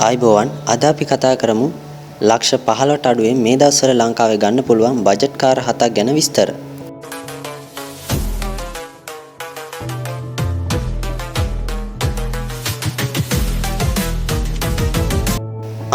ආයිබෝවන් අද අපි කතා කරමු ලක්ෂ 15ට අඩුවෙන් මේ දවස්වල ලංකාවේ ගන්න පුළුවන් බජට් කාර් 7ක් ගැන විස්තර.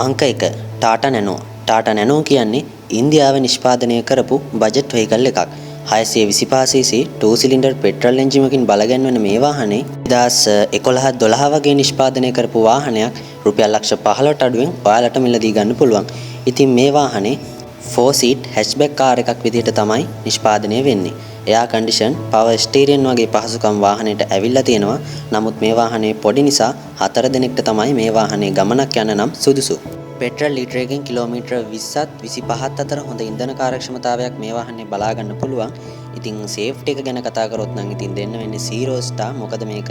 අංක 1 ටාටා නැනෝ. ටාටා නැනෝ කියන්නේ ඉන්දියාවේ නිෂ්පාදනය කරපු බජට් වෙහිකල් එකක්. 625cc 2 සිලින්ඩර් පෙට්‍රල් එන්ජිමකින් බලගැන්වෙන මේ වාහනේ 2011-12 වගේ නිෂ්පාදනය කරපු වාහනයක් රුපියල් ලක්ෂ 15ට අඩුවෙන් ඔයාලට මිලදී ගන්න පුළුවන්. ඉතින් මේ වාහනේ 4 seat hatchback කාර් එකක් විදිහට තමයි නිෂ්පාදනය වෙන්නේ. එයා කන්ඩිෂන්, පවර් ස්ටීරියන් වගේ පහසුකම් වාහනේට ඇවිල්ලා තියෙනවා. නමුත් මේ වාහනේ පොඩි නිසා 4 දෙනෙක්ට තමයි මේ වාහනේ ගමනක් යන්න නම් සුදුසු. පෙට්‍රල් ලීටර එකකින් කිලෝමීටර් 20ත් 25ත් අතර හොඳ ඉන්ධන කාර්යක්ෂමතාවයක් මේ වාහනේ බලා ගන්න පුළුවන්. ඉතින් සේෆ්ටි එක ගැන කතා කරොත් නම් ඉතින් දෙන්න වෙන්නේ 0 ස්ටාර්. මොකද මේක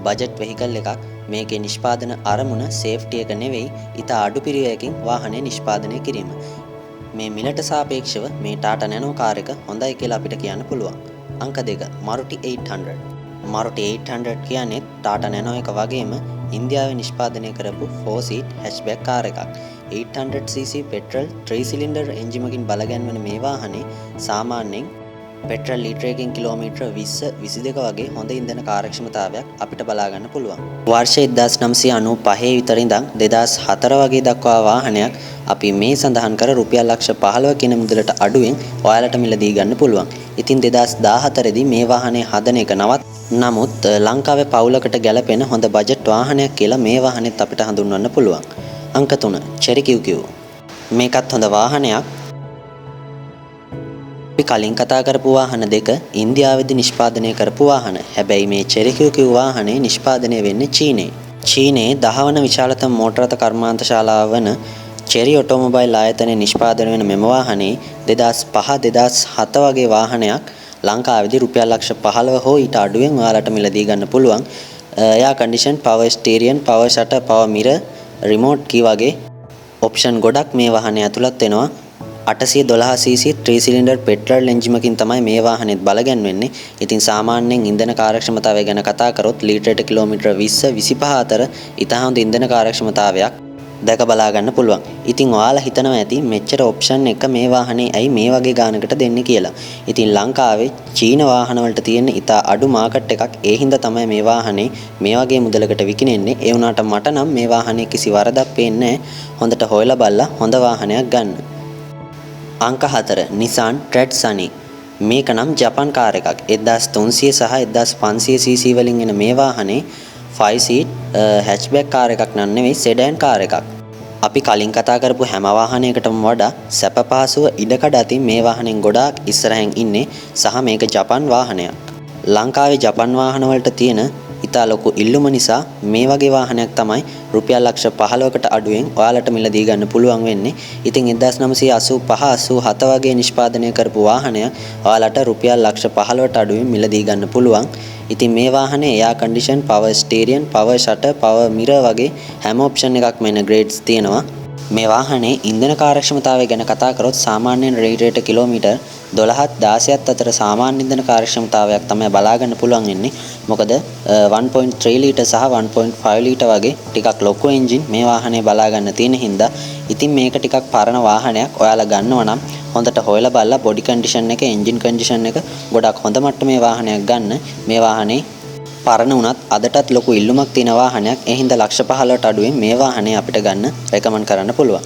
බජට් වෙහිකල් එකක්. මේකේ නිෂ්පාදන අරමුණ සේෆ්ටි එක නෙවෙයි, ඉතා අඩු පිරිවැයකින් වාහනය නිෂ්පාදනය කිරීම. මේ මිලට සාපේක්ෂව මේ ටාටා නැනෝ කාර් එක හොඳයි කියලා අපිට කියන්න පුළුවන්. අංක 2 Maruti 800. Maruti 800 කියන්නේ ටාටා නැනෝ එක වගේම ඉන්දියාවේ නිෂ්පාදනය කරපු 4 seat hatchback කාර් එකක්. 800cc පෙට්‍රල් 3 සිලින්ඩර් එන්ජිමකින් බලගැන්වෙන මේ වාහනේ සාමාන්‍යයෙන් පෙට්‍රල් ලීටර එකකින් කිලෝමීටර් 20-22 වගේ හොඳ ඉන්ධන කාර්යක්ෂමතාවයක් අපිට බලා ගන්න පුළුවන්. වර්ෂ 1995 විතර ඉඳන් 2004 වගේ දක්වා වාහනයක් අපි මේ සඳහන් කර රුපියල් ලක්ෂ 15 කියන මුදලට අඩුවෙන් ඔයාලට මිලදී ගන්න පුළුවන්. ඉතින් 2014 දී මේ වාහනේ හදන එක නමුත් ලංකාවේ පවුලකට ගැලපෙන හොඳ බජට් වාහනයක් කියලා මේ වාහනේත් අපිට හඳුන්වන්න පුළුවන්. අංක 3 Chery QQ. මේකත් හොඳ වාහනයක්. අපි කලින් කතා කරපු වාහන දෙක ඉන්දියාවේදී නිෂ්පාදනය කරපු වාහන. හැබැයි මේ Chery QQ වාහනේ නිෂ්පාදනය වෙන්නේ චීනයේ. චීනයේ 10 වන විශාලතම මෝටර රථ කර්මාන්ත ශාලාව වන Chery ඔටෝමොබයිල් ආයතනයේ නිෂ්පාදනය වෙන මෙම වාහනේ 2005-2007 වගේ වාහනයක් ලංකාවේදී රුපියල් ලක්ෂ 15 හෝ ඊට අඩුවෙන් ඔයාලට මිලදී ගන්න පුළුවන්. Air condition, power steering, power shutter, power mirror, remote key වගේ ඔප්ෂන් ගොඩක් මේ වාහනේ ඇතුළත් වෙනවා. 812cc 3 සිලින්ඩර් පෙට්‍රල් එන්ජිමකින් තමයි මේ වාහනේත් බලගැන්වෙන්නේ. ඉතින් සාමාන්‍යයෙන් ඉන්ධන කාර්යක්ෂමතාවය ගැන කතා කරොත් ලීටරයට කිලෝමීටර් 20-25 අතර ඉතා හොඳ ඉන්ධන කාර්යක්ෂමතාවයක් දැක බලා ගන්න පුළුවන්. ඉතින් ඔයාලා හිතනවා ඇති මෙච්චර ඔප්ෂන් එක මේ වාහනේ ඇයි මේ වගේ ගානකට දෙන්නේ කියලා. ඉතින් ලංකාවේ චීන වාහන වලට තියෙන ඉතා අඩු මාකට් එකක්. ඒ හින්දා තමයි මේ වාහනේ මේ වගේ මුදලකට විකිනෙන්නේ. ඒ වුණාට මට නම් මේ වාහනේ කිසි වරදක් පේන්නේ නැහැ. හොඳට හොයලා බලලා හොඳ වාහනයක් ගන්න. අංක 4 Nissan Tread Sunny. මේක නම් ජපන් කාර් එකක්. 1300 සහ 1500cc වලින් එන මේ වාහනේ 5 seat hatchback කාර් එකක් නෙවෙයි, sedan කාර් එකක්. අපි කලින් කතා කරපු හැම වාහනයකටම වඩා සැප පහසුව ඉඩකඩ අතින් මේ වාහනෙන් ගොඩාක් ඉස්සරහින් ඉන්නේ සහ මේක ජපන් වාහනයක්. ලංකාවේ ජපන් වාහන වලට තියෙන ඉතා ලොකු ඉල්ලුම නිසා මේ වගේ වාහනයක් තමයි රුපියල් ලක්ෂ 15කට අඩුවෙන් ඔයාලට මිලදී ගන්න පුළුවන් වෙන්නේ. ඉතින් 1985-87 වගේ නිෂ්පාදනය කරපු වාහනයක් ඔයාලට රුපියල් ලක්ෂ 15ට අඩුවෙන් මිලදී ගන්න පුළුවන්. ඉතින් මේ වාහනේ air condition, power steering, power shutter, power mirror වගේ හැම ඔප්ෂන් එකක්ම එන ග්‍රේඩ්ස් තියෙනවා. මේ වාහනේ ඉන්ධන කාර්යක්ෂමතාවය ගැන කතා කරොත් සාමාන්‍යයෙන් රේට් කිලෝමීටර් 12-16ත් අතර සාමාන්‍ය ඉන්ධන කාර්යක්ෂමතාවයක් තමයි බලා ගන්න පුළුවන් වෙන්නේ. මොකද 1.3 ලීටර් සහ 1.5 ලීටර් වගේ ටිකක් ලොකු එන්ජින් මේ වාහනේ බලා ගන්න තියෙන හින්දා ඉතින් මේක ටිකක් පරණ වාහනයක්. ඔයාලා ගන්නවා නම් හොඳට හොයලා බලලා බොඩි කන්ඩිෂන් එක, එන්ජින් කන්ඩිෂන් එක ගොඩක් හොඳ මට්ටමේ වාහනයක් ගන්න. මේ වාහනේ පරණ වුණත් අදටත් ලොකු ඉල්ලුමක් තියෙන වාහනයක්. ඒ හින්දා ලක්ෂ 15ට අඩුවෙන් මේ වාහනේ අපිට ගන්න රෙකමන්ඩ් කරන්න පුළුවන්.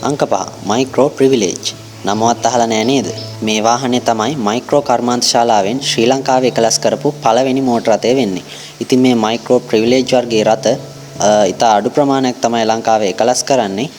අංක 5 මයික්‍රෝ ප්‍රිවිලේජ්. නමවත් අහලා නෑ නේද? මේ වාහනේ තමයි මයික්‍රෝ කර්මාන්ත ශාලාවෙන් ශ්‍රී ලංකාවේ එකලස් කරපු පළවෙනි මෝටර රථය වෙන්නේ. ඉතින් මේ මයික්‍රෝ ප්‍රිවිලේජ් වර්ගයේ රථ ඉතා අඩු ප්‍රමාණයක් තමයි ලංකාවේ එකලස් කරන්නේ.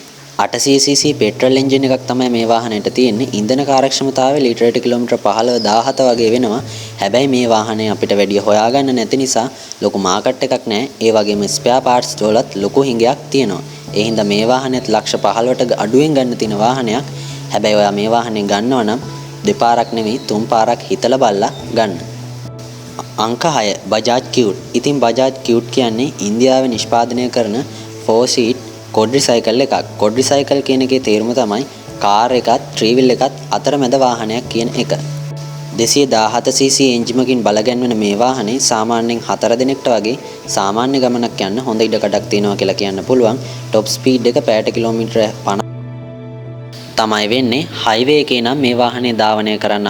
800cc පෙට්‍රල් එන්ජින් එකක් තමයි මේ වාහනේට තියෙන්නේ. ඉන්ධන කාර්යක්ෂමතාවය ලීටරයට කිලෝමීටර් 15-17 වගේ වෙනවා. හැබැයි මේ වාහනේ අපිට වැඩි හොයාගන්න නැති නිසා ලොකු මාකට් එකක් නැහැ. ඒ වගේම ස්පෙයා පාර්ට්ස් වලත් ලොකු හිඟයක් තියෙනවා. ඒ හින්දා මේ වාහනේත් ලක්ෂ 15ට අඩුවෙන් ගන්න තියෙන වාහනයක්. හැබැයි ඔයා මේ වාහනේ ගන්නවා නම් දෙපාරක් නෙවෙයි 3 පාරක් හිතලා බලලා ගන්න. අංක 6 Bajaj Qute. ඉතින් Bajaj Qute කියන්නේ ඉන්දියාවේ නිෂ්පාදනය කරන 4 seat කොඩ්රිසයිකල් එකක්. කොඩ්රිසයිකල් කියන එකේ තේරුම තමයි කාර් එකත් ත්‍රිවිල් එකත් අතරමැද වාහනයක් කියන එක. 217cc එන්ජිමකින් බලගැන්වෙන මේ වාහනේ සාමාන්‍යයෙන් 4 දිනකට වගේ සාමාන්‍ය ගමනක් යන්න හොඳ ඉඩකඩක් තියෙනවා කියලා කියන්න පුළුවන්. টොප් ස්පීඩ් එක පැයට කිලෝමීටර 50 තමයි වෙන්නේ. හයිවේ එකේ නම් මේ වාහනේ ධාවනය කරන්න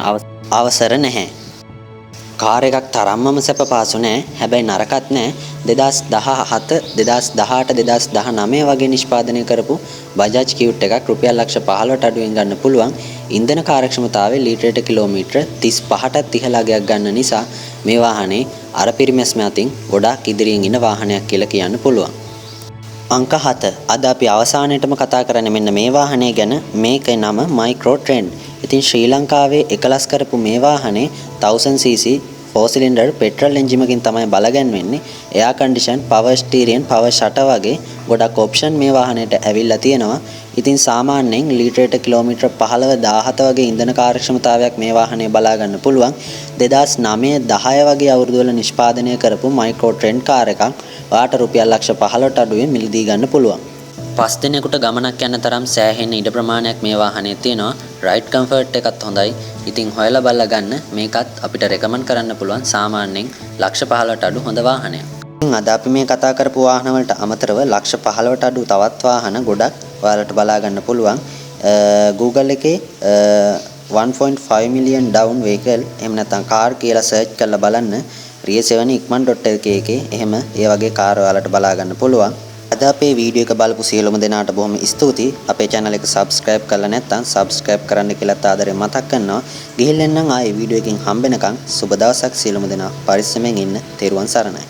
අවසර නැහැ. කාර් එකක් තරම්මම සැප පාසු නෑ. හැබැයි නරකත් නෑ. 2017 2018 2019 වගේ නිෂ්පාදනය කරපු බජාජ් කියුට් එකක් රුපියල් ලක්ෂ 15ට අඩුවෙන් ගන්න පුළුවන්. ඉන්ධන කාර්යක්ෂමතාවය ලීටරයට කිලෝමීටර 35ටත් ඉහළ අගයක් ගන්න නිසා මේ වාහනේ අර පිරිමැස්ම අතින් ගොඩාක් ඉදිරියෙන් ඉන්න වාහනයක් කියලා කියන්න පුළුවන්. අංක 7. අද අපි අවසානයේටම කතා කරන්නේ මෙන්න මේ වාහනේ ගැන. මේකේ නම මයික්‍රෝ ට්‍රෙන්ඩ්. ඉතින් ශ්‍රී ලංකාවේ එකලස් කරපු මේ වාහනේ 1000cc 4 සිලින්ඩර් පෙට්‍රල් එන්ජිමකින් තමයි බලගැන්වෙන්නේ. එයා condition, power steering, power shutter වගේ ගොඩක් ඔප්ෂන් මේ වාහනේට ඇවිල්ලා තියෙනවා. ඉතින් සාමාන්‍යයෙන් ලීටරයට කිලෝමීටර 15 17 වගේ ඉන්ධන කාර්යක්ෂමතාවයක් මේ වාහනේ බලා ගන්න පුළුවන්. 2009 10 වගේ අවුරුදු වල නිෂ්පාදනය කරපු මයික්‍රෝ ට්‍රෙන්ඩ් කාර් එකක් ඔයාට රුපියල් ලක්ෂ 15ට අඩුවෙන් මිලදී ගන්න පුළුවන්. 5 දිනකට ගමනක් යන තරම් සෑහෙන ඉඩ ප්‍රමාණයක් මේ වාහනේ තියෙනවා. රයිඩ් කම්ෆර්ට් එකත් හොඳයි. ඉතින් හොයලා බලලා ගන්න. මේකත් අපිට රෙකමන්ඩ් කරන්න පුළුවන් සාමාන්‍යයෙන් ලක්ෂ 15ට අඩු හොඳ වාහනයක්. අද අපි මේ කතා කරපු වාහන වලට අමතරව ලක්ෂ 15ට අඩු තවත් වාහන ගොඩක් ඔයාලට බලා ගන්න පුළුවන්. Google එකේ 1.5 million down vehicle එහෙම නැත්නම් කාර් කියලා සර්ච් කරලා බලන්න. Ria7 ikman.lk එකේ එහෙම ඒ වගේ කාර් ඔයාලට බලා ගන්න පුළුවන්. අද අපේ වීඩියෝ එක බලපු සියලුම දෙනාට බොහොම ස්තුතියි. අපේ channel එක subscribe කරලා නැත්නම් subscribe කරන්න කියලා ආදරෙන් මතක් කරනවා. ගිහින් එන්නම් ආයේ වීඩියෝ එකකින් හම්බෙනකන් සුබ දවසක් සියලුම දෙනා පරිස්සමෙන් ඉන්න. තෙරුවන් සරණයි.